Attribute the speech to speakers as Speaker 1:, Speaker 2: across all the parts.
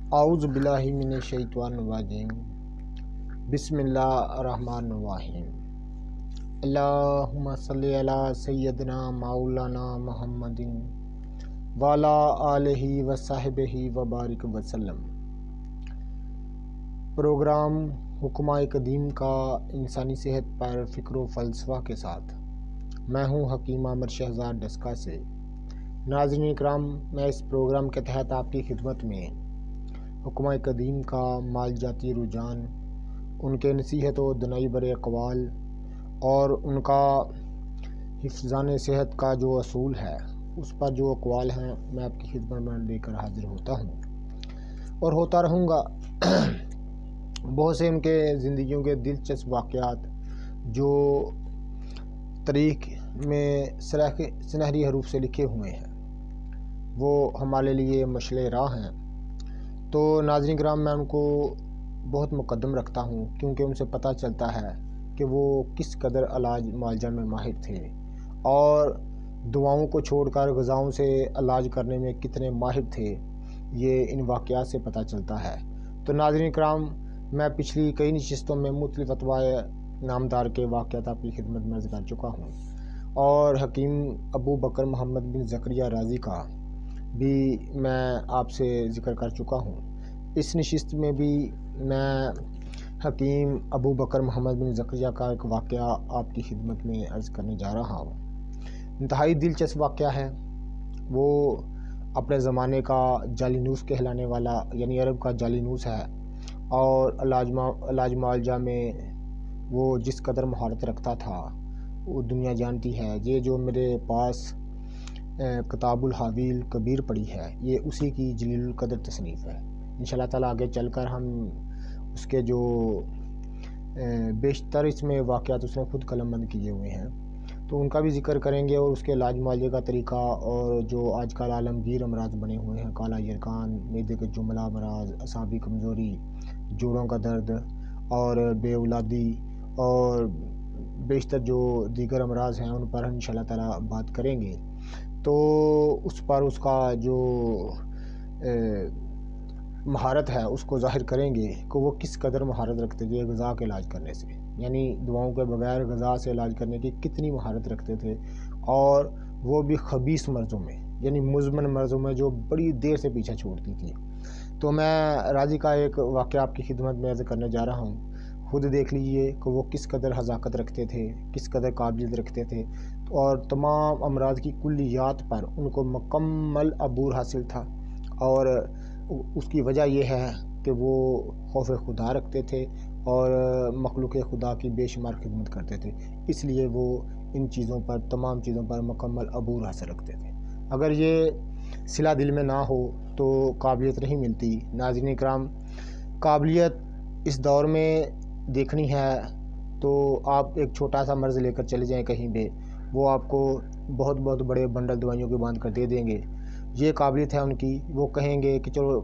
Speaker 1: اعوذ باللہ من الشیطان الرجیم بسم اللہ الرحمن الرحیم اللہم صلی علی سیدنا مولانا محمد وعلی آلہ وصحبہ وبارک وسلم۔ پروگرام حکمہ قدیم کا انسانی صحت پر فکر و فلسفہ کے ساتھ میں ہوں حکیم عامر شہزاد ڈسکا سے۔ ناظرین اکرام، میں اس پروگرام کے تحت آپ کی خدمت میں حکمہ قدیم کا مال جاتی رجحان، ان کے نصیحت و دنائی بر اقوال اور ان کا حفظان صحت کا جو اصول ہے اس پر جو اقوال ہیں میں آپ کی خدمت میں لے کر حاضر ہوتا ہوں اور ہوتا رہوں گا۔ بہت سے ان کے زندگیوں کے دلچسپ واقعات جو تاریخ میں سنہری حروف سے لکھے ہوئے ہیں وہ ہمارے لیے مشعل راہ ہیں۔ تو ناظرین کرام، میں ان کو بہت مقدم رکھتا ہوں کیونکہ ان سے پتہ چلتا ہے کہ وہ کس قدر علاج معالجہ میں ماہر تھے اور دعاؤں کو چھوڑ کر غذاؤں سے علاج کرنے میں کتنے ماہر تھے، یہ ان واقعات سے پتہ چلتا ہے۔ تو ناظرین کرام، میں پچھلی کئی نشستوں میں مختلف اتباع نامدار کے واقعات آپ کی خدمت میں عرض کر چکا ہوں اور حکیم ابو بکر محمد بن زکریہ رازی کا بھی میں آپ سے ذکر کر چکا ہوں۔ اس نشست میں بھی میں حکیم ابو بکر محمد بن زکریہ کا ایک واقعہ آپ کی خدمت میں عرض کرنے جا رہا ہوں۔ انتہائی دلچسپ واقعہ ہے۔ وہ اپنے زمانے کا جالینوس کہلانے والا یعنی عرب کا جالینوس ہے اور علاج معالجہ میں وہ جس قدر مہارت رکھتا تھا وہ دنیا جانتی ہے۔ یہ جو میرے پاس کتاب الحاویل کبیر پڑی ہے یہ اسی کی جلیل القدر تصنیف ہے۔ انشاءاللہ تعالیٰ آگے چل کر ہم اس کے جو بیشتر اس میں واقعات اس نے خود قلم بند کیے ہوئے ہیں تو ان کا بھی ذکر کریں گے اور اس کے علاج معالجے کا طریقہ اور جو آج کل عالمگیر امراض بنے ہوئے ہیں، کالا یرقان، معدے کے جملہ امراض، اعصابی کمزوری، جوڑوں کا درد اور بے اولادی اور بیشتر جو دیگر امراض ہیں ان پر انشاءاللہ تعالیٰ بات کریں گے۔ تو اس پر اس کا جو مہارت ہے اس کو ظاہر کریں گے کہ وہ کس قدر مہارت رکھتے تھے غذا کے علاج کرنے سے، یعنی دعاؤں کے بغیر غذا سے علاج کرنے کی کتنی مہارت رکھتے تھے اور وہ بھی خبیث مرضوں میں یعنی مزمن مرضوں میں جو بڑی دیر سے پیچھا چھوڑتی تھی۔ تو میں راضی کا ایک واقعہ آپ کی خدمت میں عرض کرنے جا رہا ہوں، خود دیکھ لیجئے کہ وہ کس قدر حذاقت رکھتے تھے، کس قدر قابلیت رکھتے تھے اور تمام امراض کی کلیات پر ان کو مکمل عبور حاصل تھا اور اس کی وجہ یہ ہے کہ وہ خوف خدا رکھتے تھے اور مخلوق خدا کی بے شمار خدمت کرتے تھے، اس لیے وہ ان چیزوں پر تمام چیزوں پر مکمل عبور حاصل رکھتے تھے۔ اگر یہ صلہ دل میں نہ ہو تو قابلیت نہیں ملتی۔ ناظرین اکرام، قابلیت اس دور میں دیکھنی ہے تو آپ ایک چھوٹا سا مرض لے کر چلے جائیں کہیں پہ، وہ آپ کو بہت بہت بڑے بنڈل دوائیوں کے باندھ کر دے دیں گے۔ یہ قابلیت ہے ان کی، وہ کہیں گے کہ چلو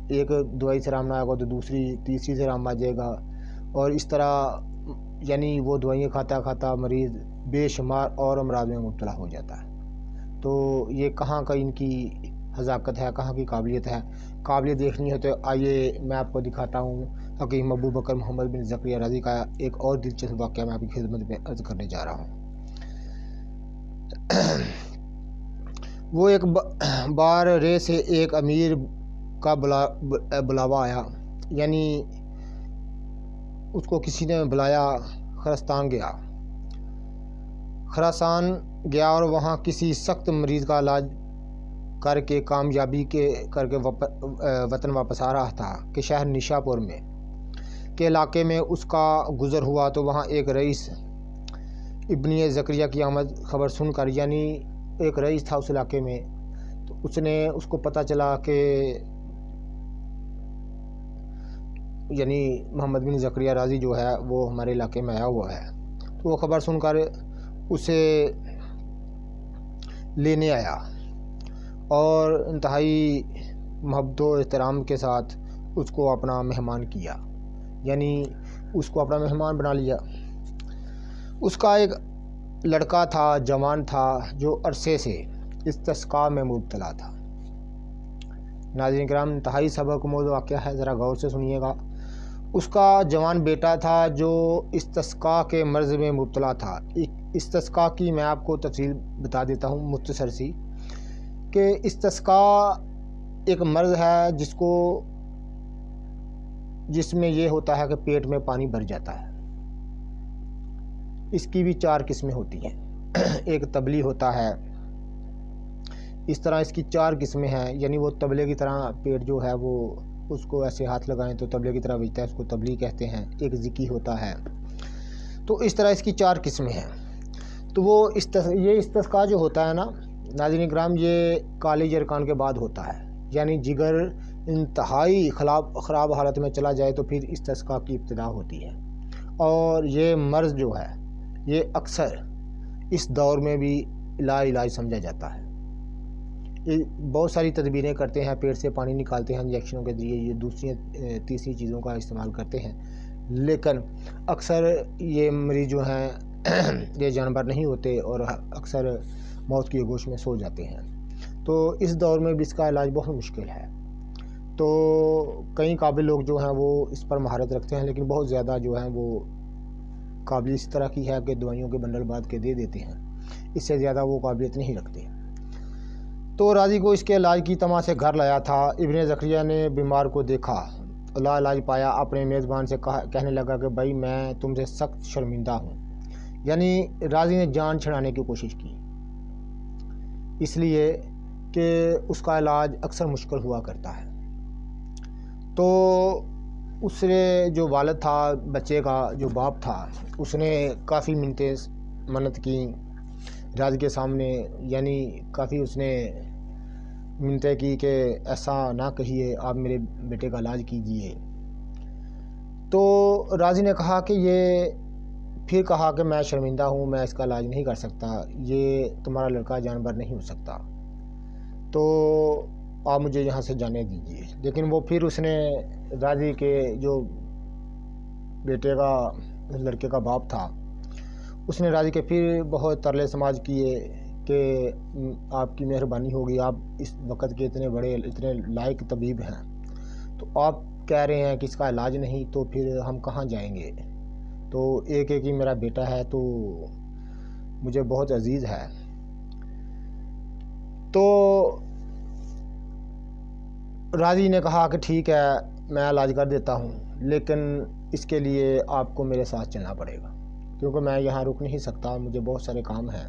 Speaker 1: ایک دوائی سے آرام نہ آئے گا تو دوسری تیسری سے آرام آ جائے گا اور اس طرح یعنی وہ دوائیاں کھاتا کھاتا مریض بے شمار اور امراض میں مبتلا ہو جاتا ہے۔ تو یہ کہاں کا ان کی حذاقت ہے، کہاں کی قابلیت ہے؟ قابلیت دیکھنی ہے تو آئیے میں آپ کو دکھاتا ہوں حکیم ابو بکر محمد بن زکریہ رازی کا ایک اور دلچسپ واقعہ میں آپ کی خدمت میں عرض کرنے جا رہا ہوں۔ وہ ایک بار رے سے ایک امیر کا بلاوا آیا، یعنی اس کو کسی نے بلایا، خراسان گیا اور وہاں کسی سخت مریض کا علاج کر کے کامیابی کر کے وطن واپس آ رہا تھا کہ شہر نشاپور میں کے علاقے میں اس کا گزر ہوا تو وہاں ایک رئیس ابن زکریا کی آمد خبر سن کر، یعنی ایک رئیس تھا اس علاقے میں، تو اس کو پتہ چلا کہ یعنی محمد بن زکریہ رازی جو ہے وہ ہمارے علاقے میں آیا ہوا ہے، تو وہ خبر سن کر اسے لینے آیا اور انتہائی محبت و احترام کے ساتھ اس کو اپنا مہمان کیا، یعنی اس کو اپنا مہمان بنا لیا۔ اس کا ایک لڑکا تھا، جوان تھا، جو عرصے سے استسقاء میں مبتلا تھا۔ ناظرین کرام، انتہائی سبکموز واقعہ ہے، ذرا غور سے سنیے گا۔ اس کا جوان بیٹا تھا جو استسقاء کے مرض میں مبتلا تھا۔ استسقاء کی میں آپ کو تفصیل بتا دیتا ہوں مختصر سی، کہ استسقاء ایک مرض ہے جس میں یہ ہوتا ہے کہ پیٹ میں پانی بھر جاتا ہے۔ اس کی بھی 4 قسمیں ہوتی ہیں۔ ایک تبلی ہوتا ہے، اس طرح اس کی 4 قسمیں ہیں، یعنی وہ تبلے کی طرح پیٹ جو ہے وہ اس کو ایسے ہاتھ لگائیں تو تبلے کی طرح بجتا ہے، اس کو تبلی کہتے ہیں۔ ایک ذکی ہوتا ہے، تو اس طرح اس کی 4 قسمیں ہیں۔ تو وہ یہ استسقاء جو ہوتا ہے نا ناظرین کرام، یہ کالج ارکان کے بعد ہوتا ہے، یعنی جگر انتہائی خراب حالت میں چلا جائے تو پھر استسقاء کی ابتدا ہوتی ہے۔ اور یہ مرض جو ہے یہ اکثر اس دور میں بھی لا علاج سمجھا جاتا ہے۔ بہت ساری تدبیریں کرتے ہیں، پیٹ سے پانی نکالتے ہیں انجیکشنوں کے ذریعے، یہ دوسری تیسری چیزوں کا استعمال کرتے ہیں، لیکن اکثر یہ مریض جو ہیں یہ جانبر نہیں ہوتے اور اکثر موت کی آغوش میں سو جاتے ہیں۔ تو اس دور میں بھی اس کا علاج بہت مشکل ہے۔ تو کئی قابل لوگ جو ہیں وہ اس پر مہارت رکھتے ہیں، لیکن بہت زیادہ جو ہیں وہ قابل اس طرح کی ہے کہ دوائیوں کے بنڈل باندھ کے دے دیتے ہیں، اس سے زیادہ وہ قابلیت نہیں رکھتے۔ تو راضی کو اس کے علاج کی تما سے گھر لایا تھا۔ ابن زکریا نے بیمار کو دیکھا، لا علاج پایا، اپنے میزبان سے کہنے لگا کہ بھائی میں تم سے سخت شرمندہ ہوں۔ یعنی راضی نے جان چھڑانے کی کوشش کی، اس لیے کہ اس کا علاج اکثر مشکل ہوا کرتا ہے۔ تو اس نے جو والد تھا بچے کا، جو باپ تھا، اس نے کافی منت کی راضی کے سامنے، یعنی کافی اس نے منتیں کی کہ ایسا نہ کہیے، آپ میرے بیٹے کا علاج کیجئے۔ تو راضی نے کہا کہ پھر کہا کہ میں شرمندہ ہوں، میں اس کا علاج نہیں کر سکتا، یہ تمہارا لڑکا جانور نہیں ہو سکتا، تو آپ مجھے یہاں سے جانے دیجئے۔ لیکن وہ پھر اس نے راضی کے جو بیٹے کا لڑکے کا باپ تھا، اس نے راضی کے پھر بہت ترلے سماج کیے کہ آپ کی مہربانی ہوگی، آپ اس وقت کے اتنے بڑے اتنے لائق طبیب ہیں، تو آپ کہہ رہے ہیں کہ اس کا علاج نہیں، تو پھر ہم کہاں جائیں گے؟ تو ایک ہی میرا بیٹا ہے تو مجھے بہت عزیز ہے۔ تو راضی نے کہا کہ ٹھیک ہے میں علاج کر دیتا ہوں، لیکن اس کے لیے آپ کو میرے ساتھ چلنا پڑے گا، کیونکہ میں یہاں رک نہیں سکتا، مجھے بہت سارے کام ہیں۔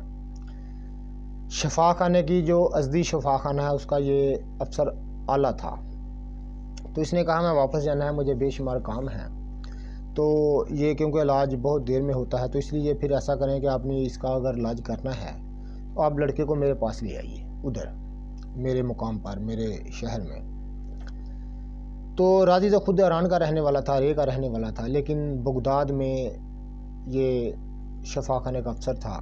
Speaker 1: شفا خانے کی جو ازدی شفا خانہ ہے اس کا یہ افسر اعلیٰ تھا، تو اس نے کہا میں واپس جانا ہے، مجھے بے شمار کام ہیں۔ تو یہ کیونکہ علاج بہت دیر میں ہوتا ہے، تو اس لیے پھر ایسا کریں کہ آپ نے اس کا اگر علاج کرنا ہے تو آپ لڑکے کو میرے پاس لے آئیے، ادھر میرے مقام پر، میرے شہر میں۔ تو راضی تو خود ایران کا رہنے والا تھا، رے کا رہنے والا تھا، لیکن بغداد میں یہ شفا خانے کا افسر تھا،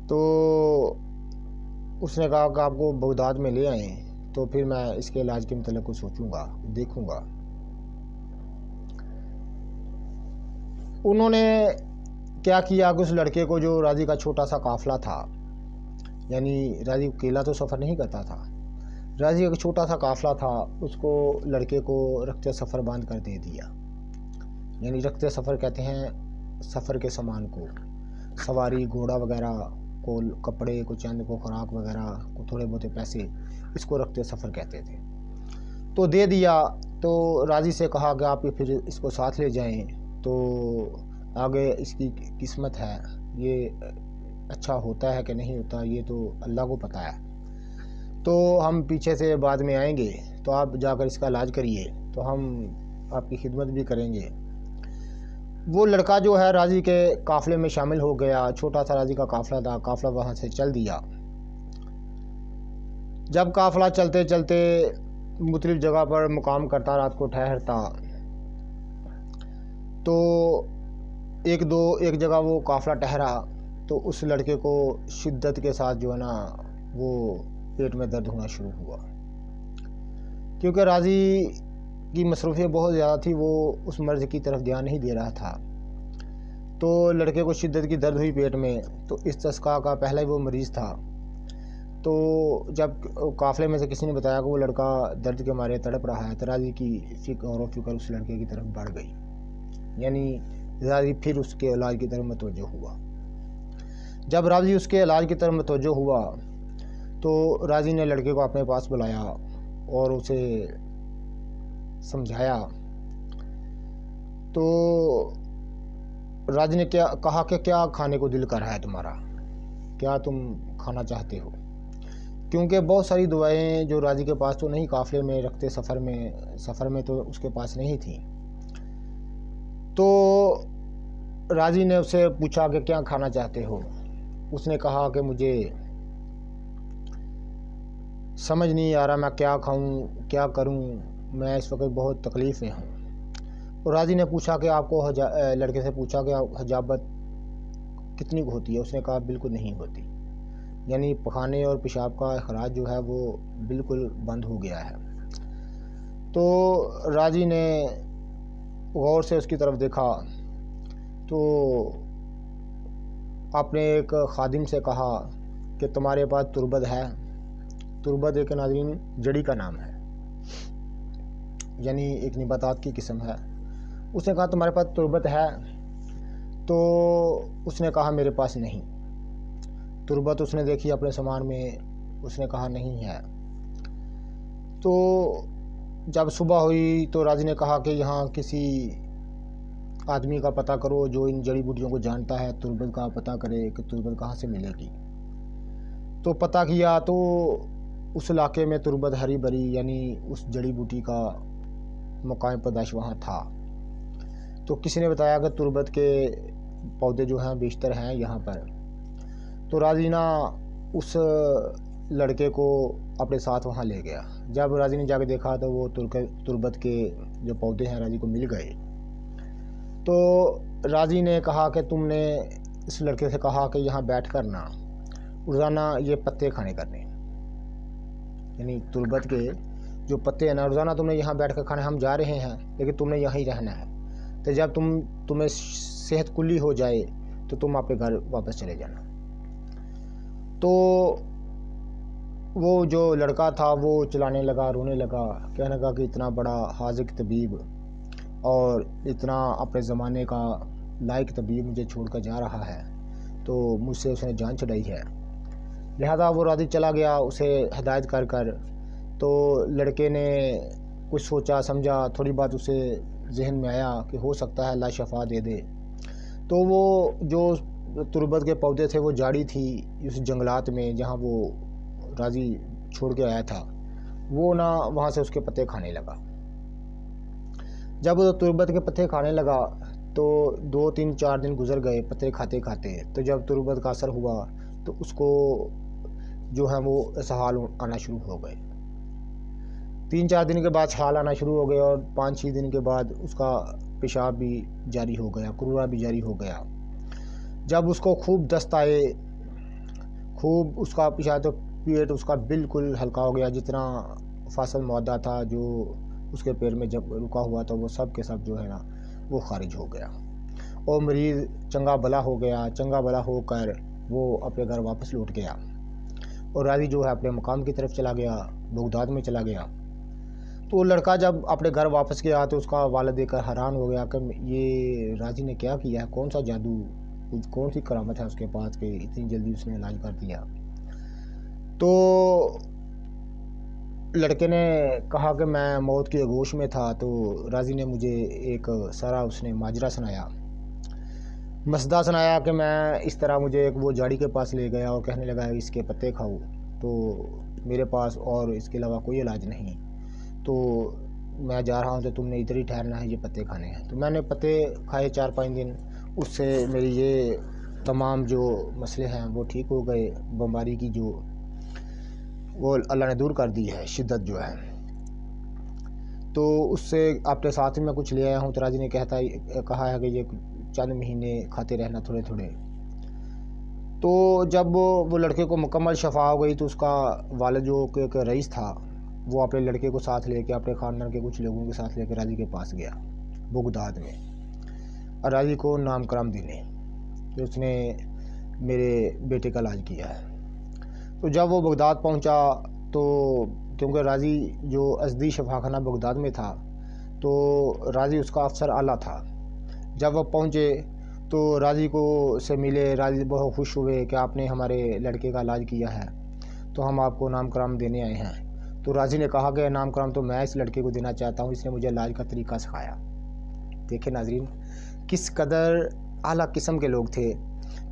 Speaker 1: تو اس نے کہا کہ آپ کو بغداد میں لے آئیں تو پھر میں اس کے علاج کے متعلق کو سوچوں گا، دیکھوں گا۔ انہوں نے کیا کیا کہ اس لڑکے کو، جو راضی کا چھوٹا سا قافلہ تھا، یعنی راضی اکیلا تو سفر نہیں کرتا تھا، راضی کا چھوٹا سا قافلہ تھا، اس کو لڑکے کو رخت سفر باندھ کر دے دیا۔ یعنی رخت سفر کہتے ہیں سفر کے سامان کو، سواری گھوڑا وغیرہ کو، کپڑے کو، چند کو خوراک وغیرہ کو، تھوڑے بہت پیسے، اس کو رخت سفر کہتے تھے۔ تو دے دیا، تو راضی سے کہا کہ آپ پھر اس کو ساتھ لے جائیں، تو آگے اس کی قسمت ہے، یہ اچھا ہوتا ہے کہ نہیں ہوتا یہ تو اللہ کو پتہ ہے، تو ہم پیچھے سے بعد میں آئیں گے، تو آپ جا کر اس کا علاج کریے، تو ہم آپ کی خدمت بھی کریں گے۔ وہ لڑکا جو ہے راضی کے قافلے میں شامل ہو گیا، چھوٹا سا راضی کا قافلہ تھا، قافلہ وہاں سے چل دیا۔ جب قافلہ چلتے چلتے مختلف جگہ پر مقام کرتا، رات کو ٹھہرتا، تو ایک جگہ وہ قافلہ ٹھہرا تو اس لڑکے کو شدت کے ساتھ جو ہے نا وہ پیٹ میں درد ہونا شروع ہوا، کیونکہ راضی کی مصروفیت بہت زیادہ تھی، وہ اس مرض کی طرف دھیان نہیں دے رہا تھا۔ تو لڑکے کو شدت کی درد ہوئی پیٹ میں، تو استسقاء کا پہلا ہی وہ مریض تھا، تو تو جب قافلے میں سے کسی نے بتایا کہ وہ لڑکا درد کے مارے تڑپ رہا ہے تو راضی کی غور و فکر اس لڑکے کی طرف بڑھ گئی، یعنی راضی پھر اس کے علاج کی طرف متوجہ ہوا۔ جب راضی اس کے علاج کی طرف متوجہ ہوا تو راضی نے لڑکے کو اپنے پاس بلایا اور اسے سمجھایا۔ تو راضی نے کہا کہ کیا کھانے کو دل کر رہا ہے تمہارا، کیا تم کھانا چاہتے ہو؟ کیونکہ بہت ساری دعائیں جو راضی کے پاس تو نہیں قافلے میں رکھتے، سفر میں تو اس کے پاس نہیں تھیں۔ تو راضی نے اسے پوچھا کہ کیا کھانا چاہتے ہو؟ اس نے کہا کہ مجھے سمجھ نہیں آ رہا میں کیا کھاؤں کیا کروں، میں اس وقت بہت تکلیف میں ہوں۔ اور راضی نے پوچھا کہ آپ کو لڑکے سے پوچھا کہ حجابت کتنی ہوتی ہے؟ اس نے کہا بالکل نہیں ہوتی، یعنی پخانے اور پیشاب کا اخراج جو ہے وہ بالکل بند ہو گیا ہے۔ تو راضی نے غور سے اس کی طرف دیکھا تو اپنے ایک خادم سے کہا کہ تمہارے پاس تربت ہے؟ تربت ایک ناظرین جڑی کا نام ہے، یعنی ایک نباتات کی قسم ہے۔ اس نے کہا تمہارے پاس تربت ہے؟ تو اس نے کہا میرے پاس نہیں۔ تربت اس نے دیکھی اپنے سامان میں، اس نے کہا نہیں ہے۔ تو جب صبح ہوئی تو راضی نے کہا کہ یہاں کسی آدمی کا پتہ کرو جو ان جڑی بوٹیوں کو جانتا ہے، تربت کا پتہ کرے کہ تربت کہاں سے ملے گی۔ تو پتہ کیا تو اس علاقے میں تربت ہری بھری، یعنی اس جڑی بوٹی کا مقام پیدائش وہاں تھا۔ تو کسی نے بتایا کہ تربت کے پودے جو ہیں بیشتر ہیں یہاں پر۔ تو راضی نا اس لڑکے کو اپنے ساتھ وہاں لے گیا۔ جب راضی نے جا کے دیکھا تو وہ تربت کے جو پودے ہیں راضی کو مل گئے۔ تو راضی نے کہا کہ تم نے اس لڑکے سے کہا کہ یہاں بیٹھ کر نہ روزانہ یہ پتے کھانے کرنے، یعنی تربت کے جو پتے ہیں نا روزانہ تم نے یہاں بیٹھ کر کھانے، ہم جا رہے ہیں لیکن تم نے یہاں ہی رہنا ہے۔ تو جب تمہیں صحت کلی ہو جائے تو تم اپنے گھر واپس چلے جانا۔ تو وہ جو لڑکا تھا وہ چلانے لگا، رونے لگا، کہنے لگا کہ اتنا بڑا حاذق طبیب اور اتنا اپنے زمانے کا لائق طبیب مجھے چھوڑ کر جا رہا ہے، تو مجھ سے اس نے جان چھڑائی ہے۔ لہذا وہ راضی چلا گیا اسے ہدایت کر۔ تو لڑکے نے کچھ سوچا سمجھا، تھوڑی بات اسے ذہن میں آیا کہ ہو سکتا ہے اللہ شفا دے دے۔ تو وہ جو تربت کے پودے تھے وہ جاڑی تھی اس جنگلات میں جہاں وہ راضی چھوڑ کے آیا تھا، وہ نا وہاں سے اس کے پتے کھانے لگا۔ جب وہ تربت کے پتے کھانے لگا تو 2-3-4 دن گزر گئے پتے کھاتے کھاتے۔ تو جب تربت کا اثر ہوا تو اس کو جو ہے وہ اسہال آنا شروع ہو گئے۔ 3-4 دن کے بعد اسہال آنا شروع ہو گئے اور 5-6 دن کے بعد اس کا پیشاب بھی جاری ہو گیا، کرورا بھی جاری ہو گیا۔ جب اس کو خوب دست آئے، خوب اس کا پیشاب، تو پیٹ اس کا بالکل ہلکا ہو گیا، جتنا فاصل معدہ تھا جو اس کے پیٹ میں جب رکا ہوا تھا وہ سب کے سب جو ہے نا وہ خارج ہو گیا اور مریض چنگا بھلا ہو گیا۔ چنگا بھلا ہو کر وہ اپنے گھر واپس لوٹ گیا اور راضی جو ہے اپنے مقام کی طرف چلا گیا، بغداد میں چلا گیا۔ تو وہ لڑکا جب اپنے گھر واپس گیا تو اس کا والد دیکھ کر حیران ہو گیا کہ یہ راضی نے کیا کیا ہے، کون سا جادو، کون سی کرامت ہے اس کے پاس کہ اتنی جلدی اس نے علاج کر دیا۔ تو لڑکے نے کہا کہ میں موت کی آغوش میں تھا، تو راضی نے مجھے ایک سارا اس نے ماجرا سنایا، مسئلہ سنایا کہ میں اس طرح مجھے ایک وہ جاڑی کے پاس لے گیا اور کہنے لگا اس کے پتے کھاؤ، تو میرے پاس اور اس کے علاوہ کوئی علاج نہیں، تو میں جا رہا ہوں تو تم نے ادھر ہی ٹھہرنا ہے، یہ پتے کھانے ہیں۔ تو میں نے پتے کھائے 4-5 دن، اس سے میری یہ تمام جو مسئلے ہیں وہ ٹھیک ہو گئے، بیماری کی جو وہ اللہ نے دور کر دی ہے، شدت جو ہے۔ تو اس سے اپنے ساتھ میں کچھ لے آیا ہوں۔ تو راضی نے کہا ہے کہ یہ چند مہینے کھاتے رہنا تھوڑے تھوڑے۔ تو جب وہ لڑکے کو مکمل شفا ہو گئی تو اس کا والد جو کہ ایک رئیس تھا وہ اپنے لڑکے کو ساتھ لے کے اپنے خاندان کے کچھ لوگوں کے ساتھ لے کے راضی کے پاس گیا بغداد میں، اور راضی کو نام کرام دینے کہ اس نے میرے بیٹے کا علاج کیا ہے۔ تو جب وہ بغداد پہنچا تو کیونکہ راضی جو ازدی شفاخانہ بغداد میں تھا تو راضی اس کا افسر اعلیٰ تھا۔ جب وہ پہنچے تو راضی کو سے ملے، راضی بہت خوش ہوئے کہ آپ نے ہمارے لڑکے کا علاج کیا ہے تو ہم آپ کو نام کرام دینے آئے ہیں۔ تو راضی نے کہا کہ نام کرام تو میں اس لڑکے کو دینا چاہتا ہوں، اس نے مجھے علاج کا طریقہ سکھایا۔ دیکھیں ناظرین کس قدر اعلیٰ قسم کے لوگ تھے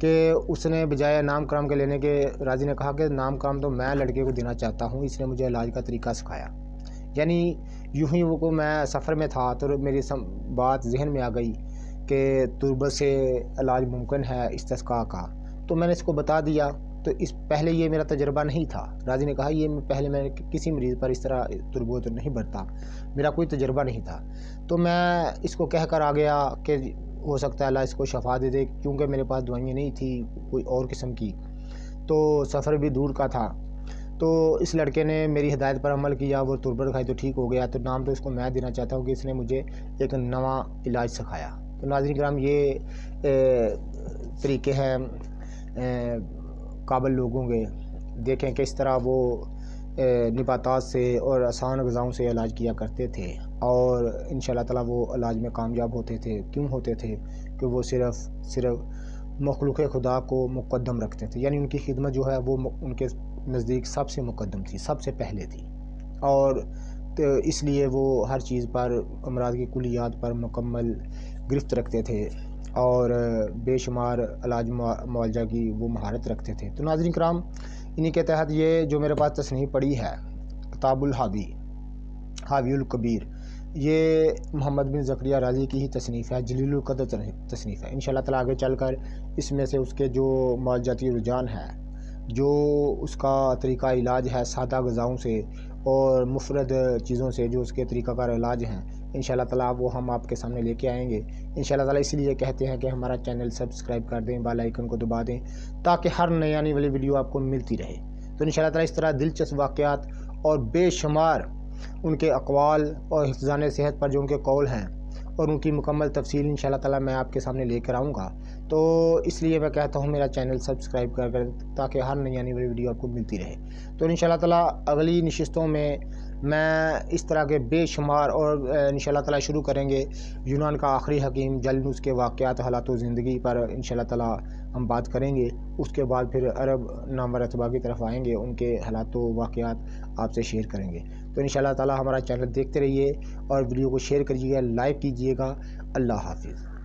Speaker 1: کہ اس نے بجائے نام کرام کے لینے کے راضی نے کہا کہ نام کرام تو میں لڑکے کو دینا چاہتا ہوں، اس نے مجھے علاج کا طریقہ سکھایا۔ یعنی یوں ہی وہ کو میں سفر میں تھا تو میری بات ذہن میں آ گئی کہ تربت سے علاج ممکن ہے استسقاء کا، تو میں نے اس کو بتا دیا۔ تو اس پہلے یہ میرا تجربہ نہیں تھا، راضی نے کہا یہ پہلے میں کسی مریض پر اس طرح تربت نہیں برتا، میرا کوئی تجربہ نہیں تھا۔ تو میں اس کو کہہ کر آ گیا کہ ہو سکتا ہے اللہ اس کو شفا دے دے، کیونکہ میرے پاس دوائیں نہیں تھی کوئی اور قسم کی، تو سفر بھی دور کا تھا۔ تو اس لڑکے نے میری ہدایت پر عمل کیا، وہ تربت کھائی تو ٹھیک ہو گیا۔ تو نام تو اس کو میں دینا چاہتا ہوں کہ اس نے مجھے ایک نواں علاج سکھایا۔ تو ناظرین کرام یہ طریقے ہیں قابل لوگوں کے، دیکھیں کس طرح وہ نباتات سے اور آسان غذاؤں سے علاج کیا کرتے تھے، اور انشاءاللہ تعالیٰ وہ علاج میں کامیاب ہوتے تھے۔ کیوں ہوتے تھے؟ کہ وہ صرف مخلوق خدا کو مقدم رکھتے تھے، یعنی ان کی خدمت جو ہے وہ ان کے نزدیک سب سے مقدم تھی، سب سے پہلے تھی، اور اس لیے وہ ہر چیز پر امراض کی کلیات پر مکمل گرفت رکھتے تھے اور بے شمار علاج معالجہ کی وہ مہارت رکھتے تھے۔ تو ناظرین کرام انہی کے تحت یہ جو میرے پاس تصنیف پڑی ہے کتاب حاوی الکبیر، یہ محمد بن زکریا رازی کی ہی تصنیف ہے، جلیل القدر تصنیف ہے۔ انشاءاللہ تعالیٰ آگے چل کر اس میں سے اس کے جو معالجاتی رجحان ہے، جو اس کا طریقہ علاج ہے سادہ غذاؤں سے اور مفرد چیزوں سے جو اس کے طریقہ کار علاج ہیں، انشاءاللہ تعالیٰ وہ ہم آپ کے سامنے لے کے آئیں گے انشاءاللہ تعالیٰ۔ اس لیے کہتے ہیں کہ ہمارا چینل سبسکرائب کر دیں، بیل آئیکن کو دبا دیں تاکہ ہر نئی آنے والی ویڈیو آپ کو ملتی رہے۔ تو انشاءاللہ تعالیٰ اس طرح دلچسپ واقعات اور بے شمار ان کے اقوال اور حفظان صحت پر جو ان کے قول ہیں اور ان کی مکمل تفصیل انشاءاللہ تعالیٰ میں آپ کے سامنے لے کر آؤں گا۔ تو اس لیے میں کہتا ہوں میرا چینل سبسکرائب کر تاکہ ہر نئی آنے والی ویڈیو آپ کو ملتی رہے۔ تو انشاءاللہ تعالیٰ اگلی نشستوں میں اس طرح کے بے شمار اور انشاءاللہ تعالیٰ شروع کریں گے یونان کا آخری حکیم جالینوس کے واقعات، حالات و زندگی پر انشاءاللہ تعالیٰ ہم بات کریں گے۔ اس کے بعد پھر عرب نامور اتباع کی طرف آئیں گے، ان کے حالات و واقعات آپ سے شیئر کریں گے۔ تو انشاءاللہ تعالیٰ ہمارا چینل دیکھتے رہیے اور ویڈیو کو شیئر کریے گا، لائک کیجیے گا۔ اللہ حافظ۔